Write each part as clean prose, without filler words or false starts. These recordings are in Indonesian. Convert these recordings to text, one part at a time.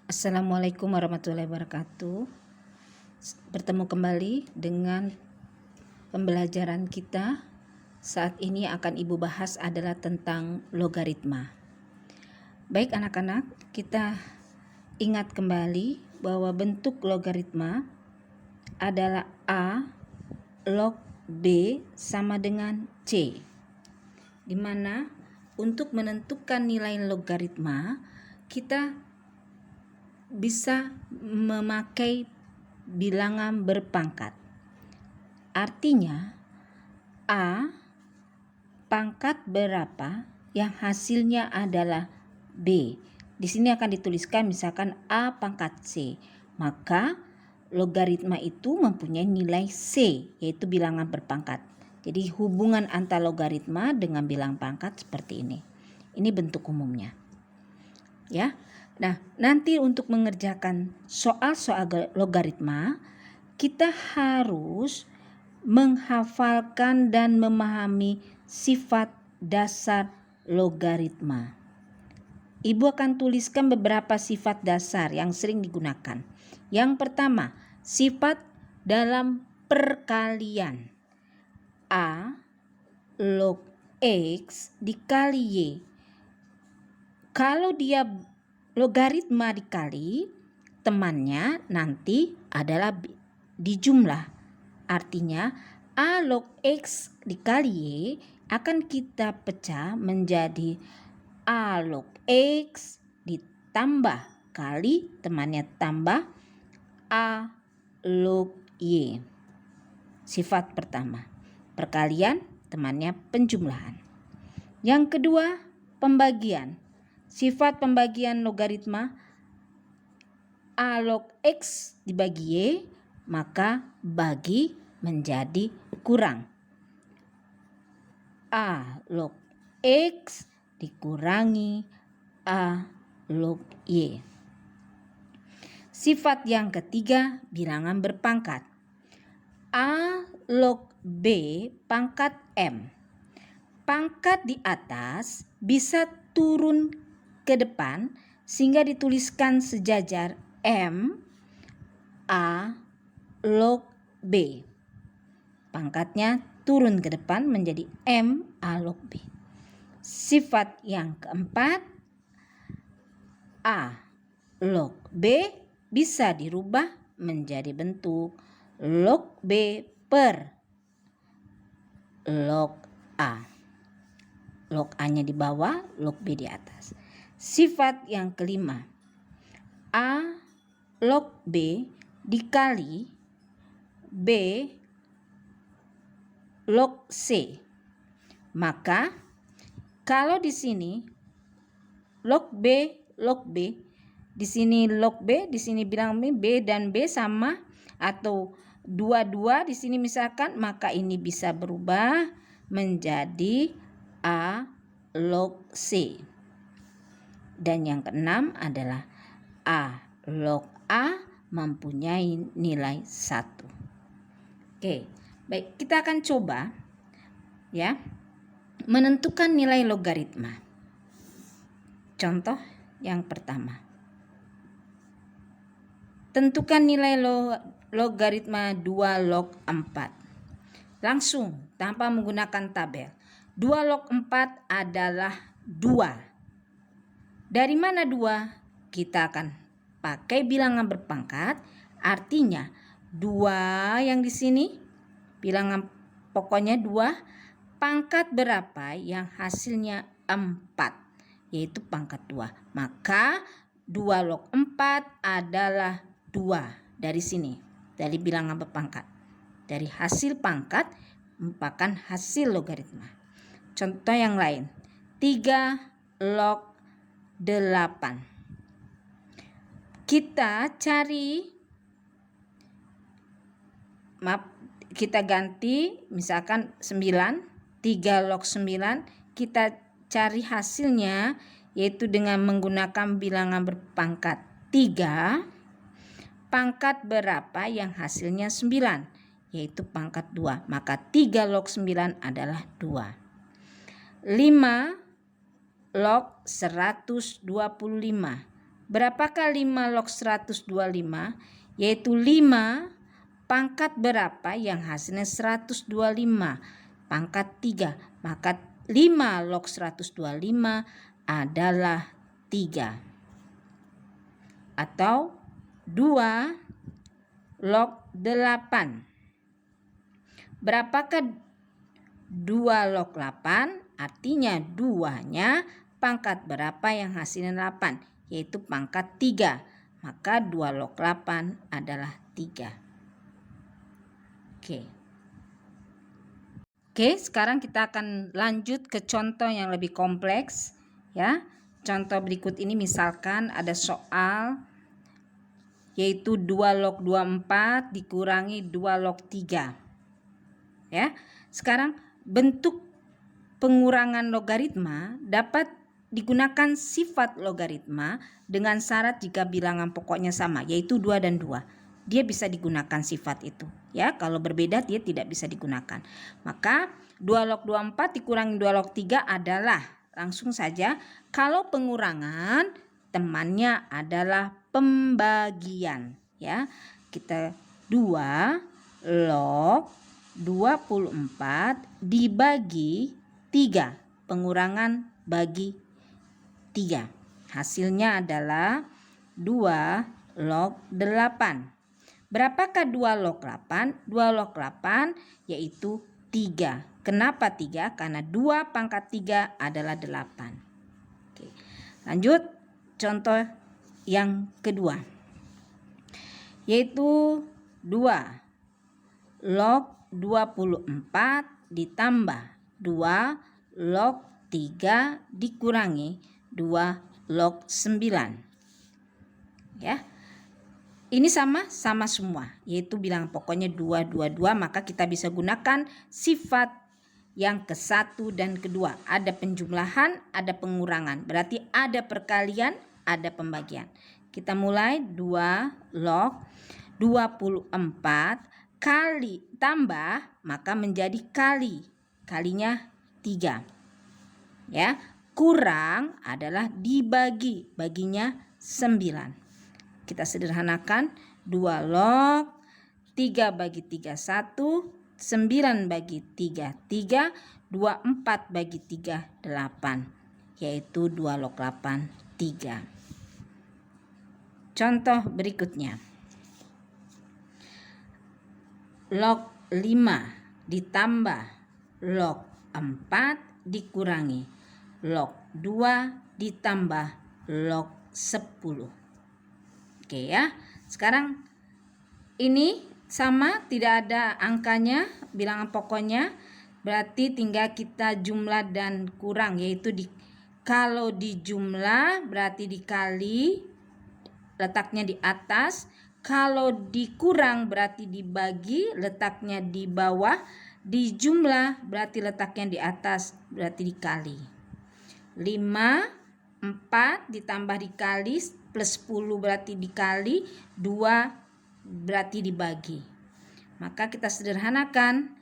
Assalamualaikum warahmatullahi wabarakatuh. Bertemu kembali dengan pembelajaran kita. Saat ini akan Ibu bahas adalah tentang logaritma. Baik anak-anak, kita ingat kembali bahwa bentuk logaritma adalah A log B sama dengan C. Di mana untuk menentukan nilai logaritma kita bisa memakai bilangan berpangkat. Artinya A pangkat berapa yang hasilnya adalah B. Di sini akan dituliskan misalkan A pangkat C. Maka logaritma itu mempunyai nilai C, yaitu bilangan berpangkat. Jadi hubungan antara logaritma dengan bilangan pangkat seperti ini. Ini bentuk umumnya. Ya. Nah, nanti untuk mengerjakan soal-soal logaritma, kita harus menghafalkan dan memahami sifat dasar logaritma. Ibu akan tuliskan beberapa sifat dasar yang sering digunakan. Yang pertama, sifat dalam perkalian. A log X dikali Y. Kalau dia logaritma dikali, temannya nanti adalah di jumlah. Artinya A log X dikali Y akan kita pecah menjadi A log X ditambah kali temannya tambah A log Y. Sifat pertama, perkalian, temannya penjumlahan. Yang kedua, pembagian. Sifat pembagian logaritma A log X dibagi Y, maka bagi menjadi kurang. A log X dikurangi A log Y. Sifat yang ketiga, bilangan berpangkat. A log B pangkat M. Pangkat di atas bisa turun ke depan sehingga dituliskan sejajar M A log B. Pangkatnya turun ke depan menjadi M A log B. Sifat yang keempat, A log B bisa dirubah menjadi bentuk log B per log A. Log A-nya di bawah, log B di atas. Sifat yang kelima, A log B dikali B log C. Maka kalau di sini log B, di sini log B, di sini bilang B dan B sama atau dua-dua di sini misalkan, maka ini bisa berubah menjadi A log C. Dan yang keenam adalah A log A mempunyai nilai 1. Oke, baik, kita akan coba ya menentukan nilai logaritma. Contoh yang pertama. Tentukan nilai logaritma 2 log 4. Langsung tanpa menggunakan tabel. 2 log 4 adalah 2. Dari mana 2? Kita akan pakai bilangan berpangkat. Artinya 2 yang di sini bilangan pokoknya 2. Pangkat berapa yang hasilnya 4, yaitu pangkat 2. Maka 2 log 4 adalah 2 dari sini, dari bilangan berpangkat. Dari hasil pangkat merupakan hasil logaritma. Contoh yang lain, 3 log 8. Kita cari, kita ganti misalkan 9, 3 log 9, kita cari hasilnya yaitu dengan menggunakan bilangan berpangkat 3. Pangkat berapa yang hasilnya 9, yaitu pangkat 2. Maka 3 log 9 adalah 2. 5 log 125. Berapakah 5 log 125? Yaitu 5 pangkat berapa yang hasilnya 125? Pangkat 3. Maka 5 log 125 adalah 3. Atau 2 log 8. Berapakah 2 log 8? Artinya 2-nya pangkat berapa yang hasilnya 8? Yaitu pangkat 3. Maka 2 log 8 adalah 3. Oke, sekarang kita akan lanjut ke contoh yang lebih kompleks, ya. Contoh berikut ini misalkan ada soal yaitu 2 log 24 dikurangi 2 log 3. Ya. Sekarang bentuk pengurangan logaritma dapat digunakan sifat logaritma dengan syarat jika bilangan pokoknya sama, yaitu 2 dan 2. Dia bisa digunakan sifat itu. Ya, kalau berbeda dia tidak bisa digunakan. Maka 2 log 24 dikurangi 2 log 3 adalah, langsung saja, kalau pengurangan temannya adalah pembagian. Ya, kita 2 log 24 dibagi 3. Pengurangan bagi 3. Hasilnya adalah 2 log 8. Berapakah 2 log 8? 2 log 8 yaitu 3. Kenapa 3? Karena 2 pangkat 3 adalah 8. Oke. Lanjut contoh yang kedua. Yaitu 2 log 24 ditambah 2 log 3 dikurangi 2 log 9. Ya. Ini sama semua, yaitu bilangan pokoknya 2, 2, 2, maka kita bisa gunakan sifat yang ke-1 dan kedua. Ada penjumlahan, ada pengurangan. Berarti ada perkalian, ada pembagian. Kita mulai 2 log 24 kali tambah, maka menjadi kali. Kalinya 3. Ya, kurang adalah dibagi, baginya 9. Kita sederhanakan, 2 log 3 bagi 3 1, 9 bagi 3 3, 24 bagi 3 8, yaitu 2 log 8 3. Contoh berikutnya. Log 5 ditambah log 4 dikurangi log 2 ditambah log 10. Oke ya, sekarang ini sama, tidak ada angkanya, bilangan pokoknya, berarti tinggal kita jumlah dan kurang, yaitu kalau dijumlah berarti dikali, letaknya di atas, kalau dikurang berarti dibagi, letaknya di bawah, dijumlah berarti letaknya di atas, berarti dikali. 5, 4 ditambah dikali, plus 10 berarti dikali, 2 berarti dibagi. Maka kita sederhanakan,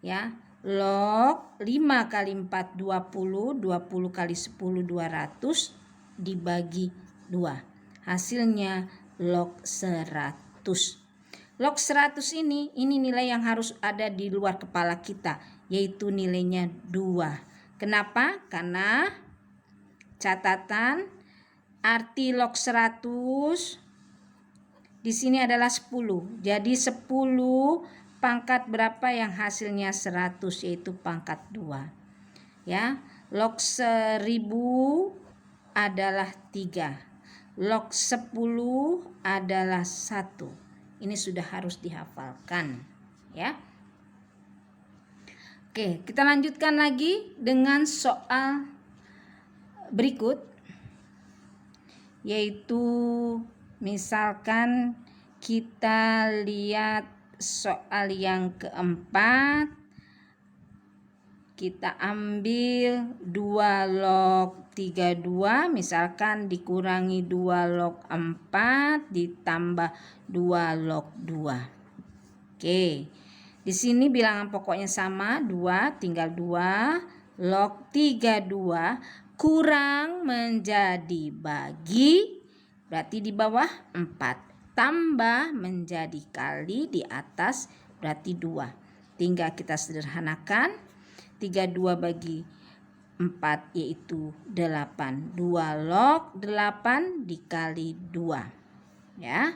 ya, log 5 kali 4 20, 20 kali 10 200 dibagi 2. Hasilnya log 100. Log 100 ini nilai yang harus ada di luar kepala kita, yaitu nilainya 2. Kenapa? Karena catatan arti log 100 di sini adalah 10. Jadi 10 pangkat berapa yang hasilnya 100, yaitu pangkat 2. Ya, log 1000 adalah 3. Log 10 adalah 1. Ini sudah harus dihafalkan, ya. Oke, kita lanjutkan lagi dengan soal berikut, yaitu misalkan kita lihat soal yang keempat. Kita ambil 2 log 32 misalkan dikurangi 2 log 4 ditambah 2 log 2. Oke. Di sini bilangan pokoknya sama, 2, tinggal 2 log 32 kurang menjadi bagi berarti di bawah 4. Tambah menjadi kali di atas berarti 2. Tinggal kita sederhanakan. 32 bagi 4 yaitu 8. 2 log 8 dikali 2. Ya.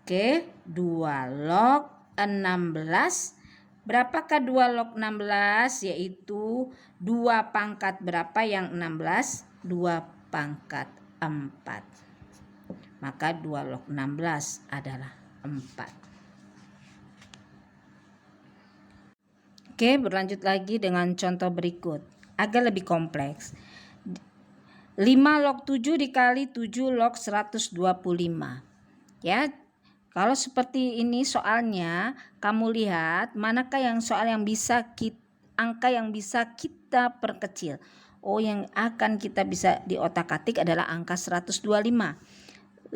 Oke, 2 log 16. Berapakah 2 log 16? Yaitu 2 pangkat berapa yang 16? 2 pangkat 4. Maka 2 log 16 adalah 4. Oke, berlanjut lagi dengan contoh berikut. Agak lebih kompleks. 5 log 7 dikali 7 log 125. Ya, kalau seperti ini soalnya, kamu lihat manakah yang soal yang bisa angka yang bisa kita perkecil. Oh, yang akan kita bisa di otak-atik adalah angka 125.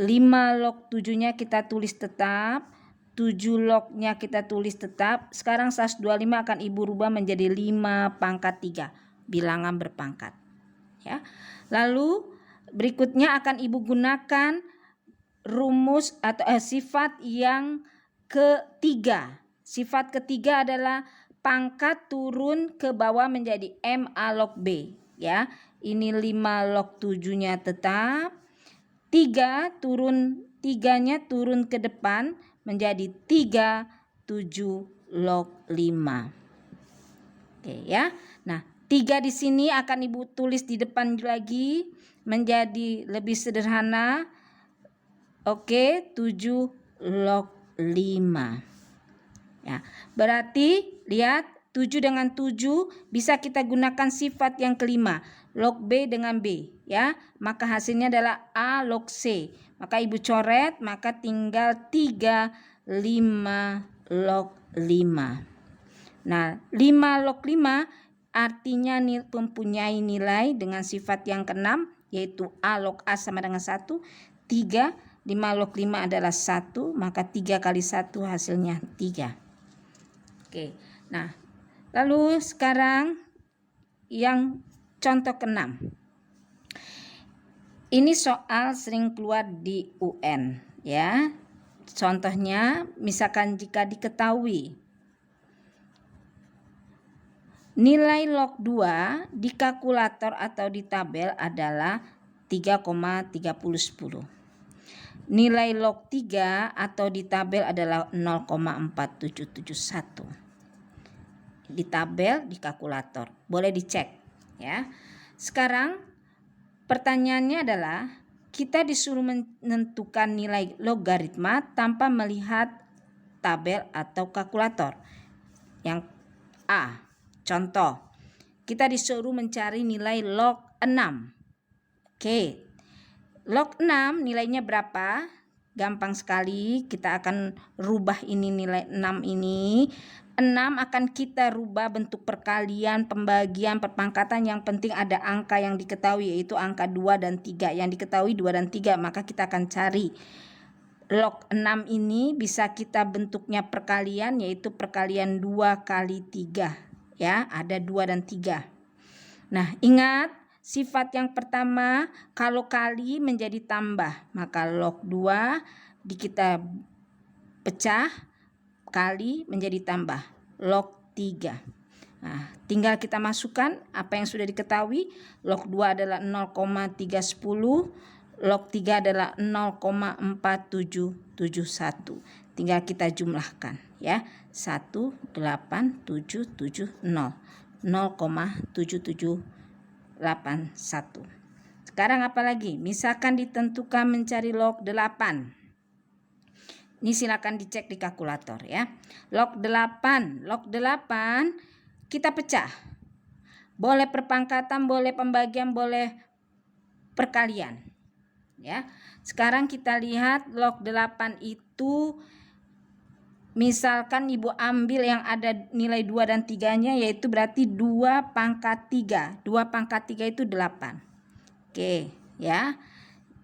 5 log 7-nya kita tulis tetap, 7 log-nya kita tulis tetap. Sekarang 125 akan Ibu rubah menjadi 5 pangkat 3, bilangan berpangkat. Ya. Lalu berikutnya akan Ibu gunakan rumus atau sifat yang ketiga. Sifat ketiga adalah pangkat turun ke bawah menjadi MA log B. Ya, ini 5 log 7-nya tetap. 3-nya turun ke depan menjadi 3 7 log 5. Oke ya. Nah, 3 di sini akan Ibu tulis di depan lagi menjadi lebih sederhana. Oke, 7 log 5. Ya, berarti lihat 7 dengan 7 bisa kita gunakan sifat yang kelima, log B dengan B, ya. Maka hasilnya adalah A log C. Maka Ibu coret, maka tinggal 3 5 log 5. Nah, 5 log 5 artinya mempunyai nilai dengan sifat yang keenam, yaitu A log A sama dengan 1. 3 5 log 5 adalah 1, maka 3 kali 1 hasilnya 3. Oke, nah lalu sekarang yang contoh ke-6. Ini soal sering keluar di UN, ya. Contohnya, misalkan jika diketahui nilai log 2 di kalkulator atau di tabel adalah 3,3010. Nilai log 3 atau di tabel adalah 0,4771. Di tabel, di kalkulator. Boleh dicek, ya. Sekarang pertanyaannya adalah kita disuruh menentukan nilai logaritma tanpa melihat tabel atau kalkulator. Yang A, contoh, kita disuruh mencari nilai log 6. Oke. Log 6 nilainya berapa? Gampang sekali, kita akan rubah ini nilai 6 ini. 6 akan kita rubah bentuk perkalian, pembagian, perpangkatan. Yang penting ada angka yang diketahui, yaitu angka 2 dan 3. Yang diketahui 2 dan 3, maka kita akan cari. Log 6 ini bisa kita bentuknya perkalian, yaitu perkalian 2 kali 3. Ya, ada 2 dan 3. Nah, ingat sifat yang pertama, kalau kali menjadi tambah, maka log 2 kita pecah, kali menjadi tambah, log 3. Nah, tinggal kita masukkan apa yang sudah diketahui. Log 2 adalah 0,310, log 3 adalah 0,4771. Tinggal kita jumlahkan, ya. 18770, 0,7781. Sekarang apa lagi? Misalkan ditentukan mencari log 8. Ini silakan dicek di kalkulator, ya. Log 8 kita pecah. Boleh perpangkatan, boleh pembagian, boleh perkalian. Ya. Sekarang kita lihat log 8 itu, misalkan Ibu ambil yang ada nilai 2 dan 3-nya, yaitu berarti 2 pangkat 3. 2 pangkat 3 itu 8. Oke, ya.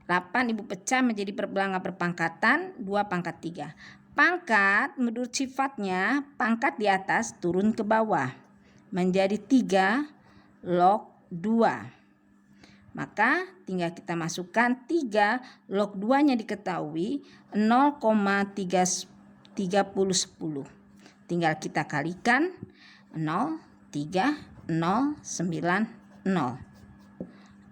8 Ibu pecah menjadi bilangan berpangkatan, 2 pangkat 3. Pangkat menurut sifatnya, pangkat di atas turun ke bawah menjadi 3 log 2. Maka tinggal kita masukkan 3, log 2-nya diketahui 0,3010. Tinggal kita kalikan 0,3030.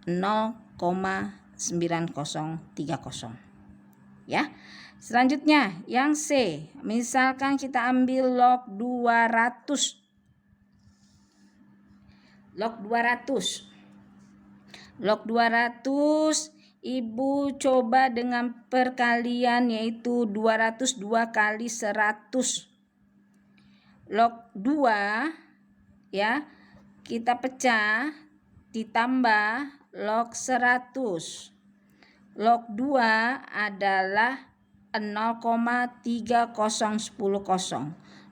0,9030 ya. Selanjutnya yang C, misalkan kita ambil log 200. Log 200 Ibu coba dengan perkalian, yaitu 202 kali 100. Log 2 ya, kita pecah ditambah log 100. Log 2 adalah 0,3010.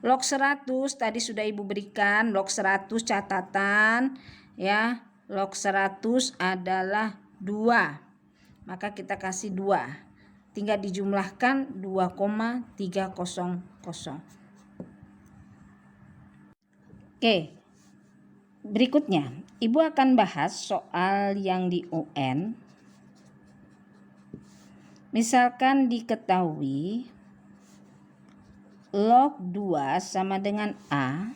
Log 100 tadi sudah Ibu berikan, log 100 catatan ya. Log 100 adalah 2. Maka kita kasih 2. Tinggal dijumlahkan 2,300. Oke. Berikutnya, Ibu akan bahas soal yang di UN. Misalkan diketahui log 2 sama dengan A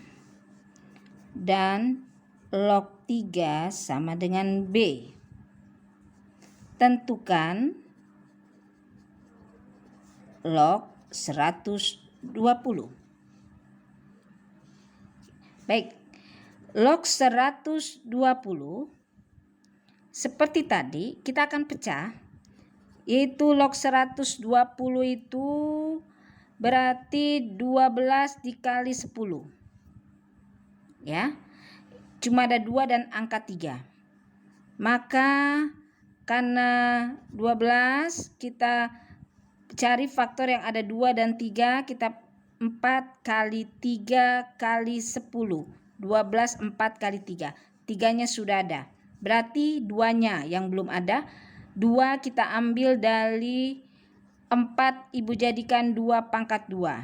dan log 3 sama dengan B. Tentukan log 120. Baik, log 120 seperti tadi kita akan pecah, yaitu log 120 itu berarti 12 dikali 10 ya. Cuma ada 2 dan angka 3. Maka karena 12 kita cari faktor yang ada 2 dan 3, kita 4 kali 3 kali 10. 12 4 kali 3. 3-nya sudah ada. Berarti 2-nya yang belum ada. 2 kita ambil dari 4, Ibu jadikan 2 pangkat 2.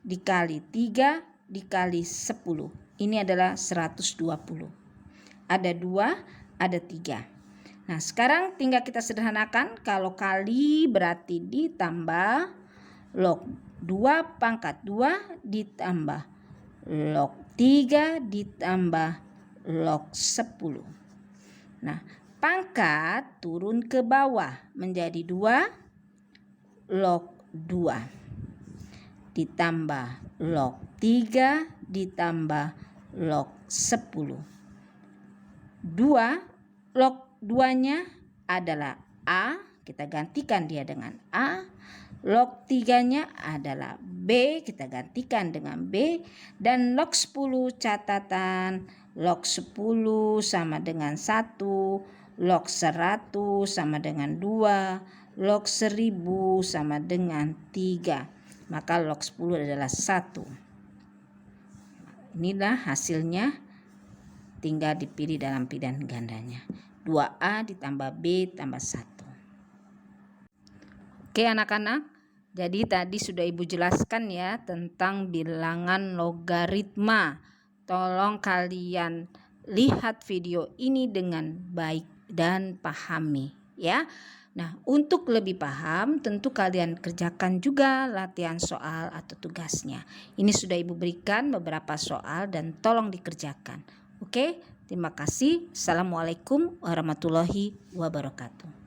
Dikali 3 dikali 10. Ini adalah 120. Ada 2, ada 3. Nah, sekarang tinggal kita sederhanakan. Kalau kali berarti ditambah log 2 pangkat 2 ditambah log 3 ditambah log 10. Nah, pangkat turun ke bawah menjadi 2 log 2 ditambah log 3 ditambah log 10. 2 log 2-nya adalah A, kita gantikan dia dengan A. Log 3-nya adalah B, kita gantikan dengan B. Dan log 10 catatan, log 10 sama dengan 1, log 100 sama dengan 2, log 1000 sama dengan 3. Maka log 10 adalah 1. Inilah hasilnya, tinggal dipilih dalam pilihan gandanya. 2A ditambah B tambah 1. Oke anak-anak, jadi tadi sudah Ibu jelaskan ya tentang bilangan logaritma. Tolong kalian lihat video ini dengan baik dan pahami ya. Nah, untuk lebih paham tentu kalian kerjakan juga latihan soal atau tugasnya. Ini sudah Ibu berikan beberapa soal dan tolong dikerjakan. Oke, terima kasih. Assalamualaikum warahmatullahi wabarakatuh.